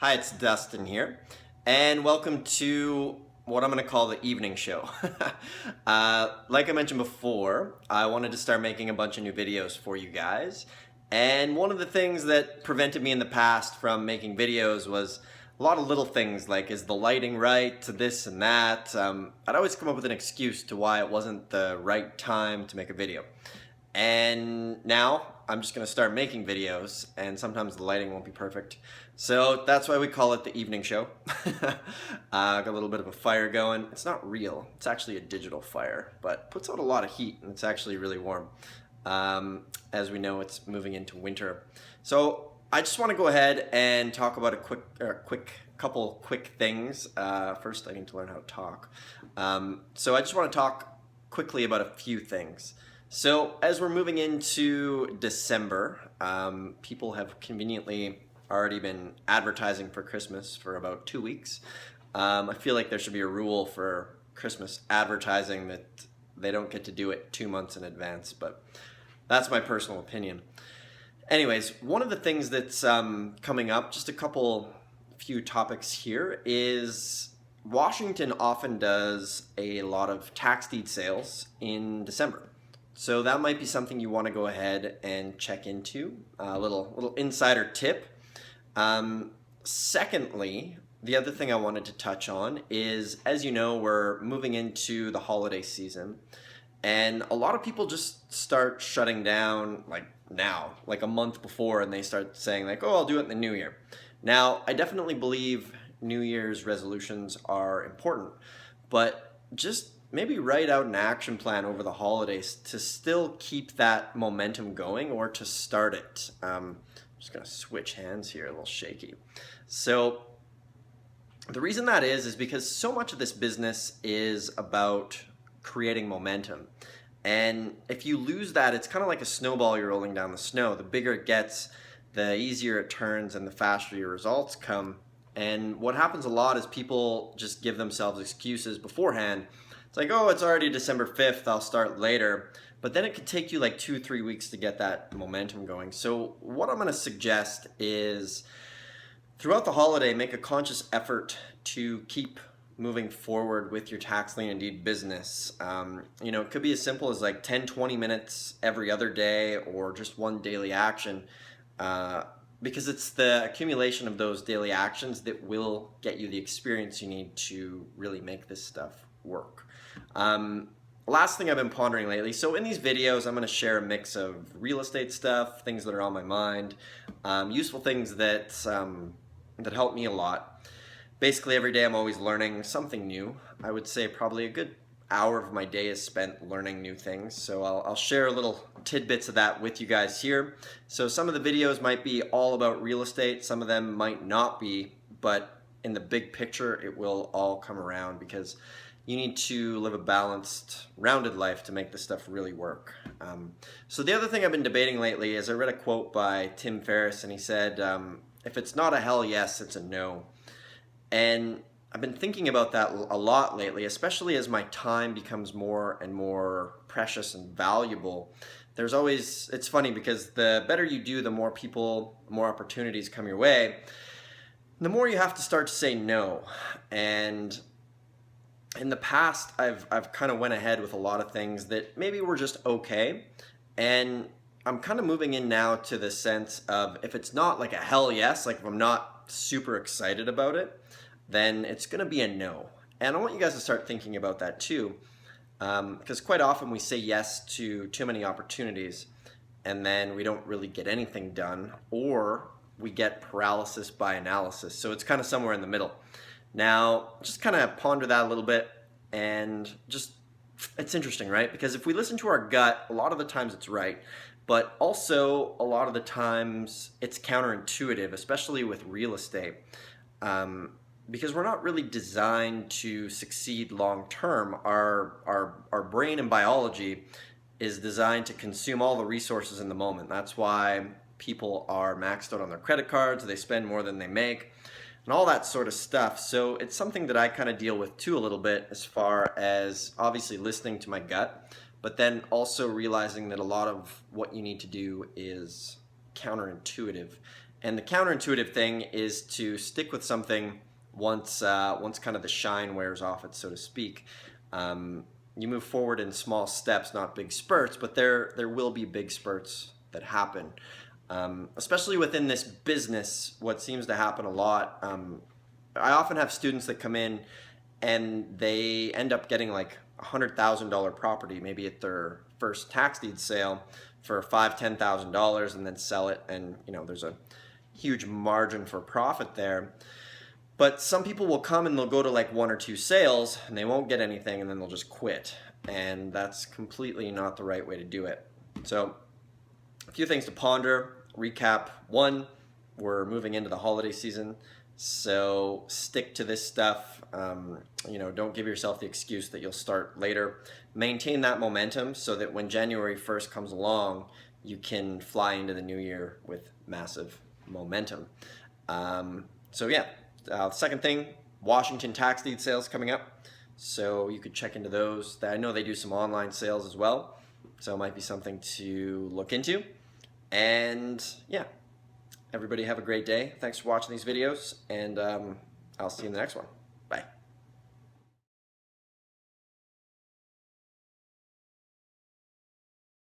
Hi, it's Dustin here, and welcome to what I'm going to call the evening show. Like I mentioned before, I wanted to start making a bunch of new videos for you guys, and one of the things that prevented me in the past from making videos was a lot of little things like, is the lighting right, to this and that. I'd always come up with an excuse to why it wasn't the right time to make a video. And now I'm just going to start making videos, and sometimes the lighting won't be perfect. So that's why we call it the evening show. Got a little bit of a fire going. It's not real. It's actually a digital fire, but puts out a lot of heat, and it's actually really warm. As we know, it's moving into winter. So I just want to go ahead and talk about a couple quick things. First, I need to learn how to talk. So I just want to talk quickly about a few things. So as we're moving into December, people have conveniently already been advertising for Christmas for about 2 weeks. I feel like there should be a rule for Christmas advertising that they don't get to do it 2 months in advance, but that's my personal opinion. Anyways, one of the things that's coming up, just a few topics here, is Washington often does a lot of tax deed sales in December. So that might be something you want to go ahead and check into. A little insider tip. Secondly, the other thing I wanted to touch on is, as you know, we're moving into the holiday season, and a lot of people just start shutting down like now, like a month before, and they start saying like, oh, I'll do it in the new year. Now, I definitely believe New Year's resolutions are important, but just maybe write out an action plan over the holidays to still keep that momentum going, or to start it. I'm just going to switch hands here, a little shaky. So the reason that is because so much of this business is about creating momentum. And if you lose that, it's kind of like a snowball you're rolling down the snow. The bigger it gets, the easier it turns, and the faster your results come. And what happens a lot is people just give themselves excuses beforehand. It's like, oh, it's already December 5th, I'll start later. But then it could take you like 2-3 weeks to get that momentum going. So what I'm going to suggest is, throughout the holiday, make a conscious effort to keep moving forward with your tax lien and deed business. It could be as simple as like 10-20 minutes every other day, or just one daily action. Because it's the accumulation of those daily actions that will get you the experience you need to really make this stuff work. Last thing I've been pondering lately, so in these videos I'm going to share a mix of real estate stuff, things that are on my mind, useful things that help me a lot. Basically every day I'm always learning something new. I would say probably a good hour of my day is spent learning new things, so I'll share little tidbits of that with you guys here. So some of the videos might be all about real estate, some of them might not be, but in the big picture it will all come around, because you need to live a balanced, rounded life to make this stuff really work. So the other thing I've been debating lately is, I read a quote by Tim Ferriss, and he said, if it's not a hell yes, it's a no. And I've been thinking about that a lot lately, especially as my time becomes more and more precious and valuable. It's funny because the better you do, the more people, more opportunities come your way, the more you have to start to say no. And in the past, I've kind of went ahead with a lot of things that maybe were just okay, and I'm kind of moving in now to the sense of, if it's not like a hell yes, like if I'm not super excited about it, then it's going to be a no. And I want you guys to start thinking about that too, because quite often we say yes to too many opportunities, and then we don't really get anything done, or we get paralysis by analysis. So it's kind of somewhere in the middle. Now, just kind of ponder that a little bit, and it's interesting, right? Because if we listen to our gut, a lot of the times it's right, but also a lot of the times it's counterintuitive, especially with real estate, because we're not really designed to succeed long term. Our brain and biology is designed to consume all the resources in the moment. That's why people are maxed out on their credit cards, they spend more than they make, and all that sort of stuff. So it's something that I kind of deal with too a little bit, as far as obviously listening to my gut, but then also realizing that a lot of what you need to do is counterintuitive. And the counterintuitive thing is to stick with something once kind of the shine wears off it, so to speak. You move forward in small steps, not big spurts, but there will be big spurts that happen. Especially within this business, what seems to happen a lot, I often have students that come in and they end up getting like $100,000 property, maybe at their first tax deed sale for $5,000-$10,000, and then sell it, and there's a huge margin for profit there. But some people will come and they'll go to like 1 or 2 sales and they won't get anything, and then they'll just quit, and that's completely not the right way to do it. So a few things to ponder. Recap: 1, we're moving into the holiday season, so stick to this stuff. Don't give yourself the excuse that you'll start later. Maintain that momentum so that when January 1st comes along, you can fly into the new year with massive momentum. Second thing, Washington tax deed sales coming up, so you could check into those. I know they do some online sales as well, so it might be something to look into. And yeah, everybody have a great day. Thanks for watching these videos, and I'll see you in the next one. Bye.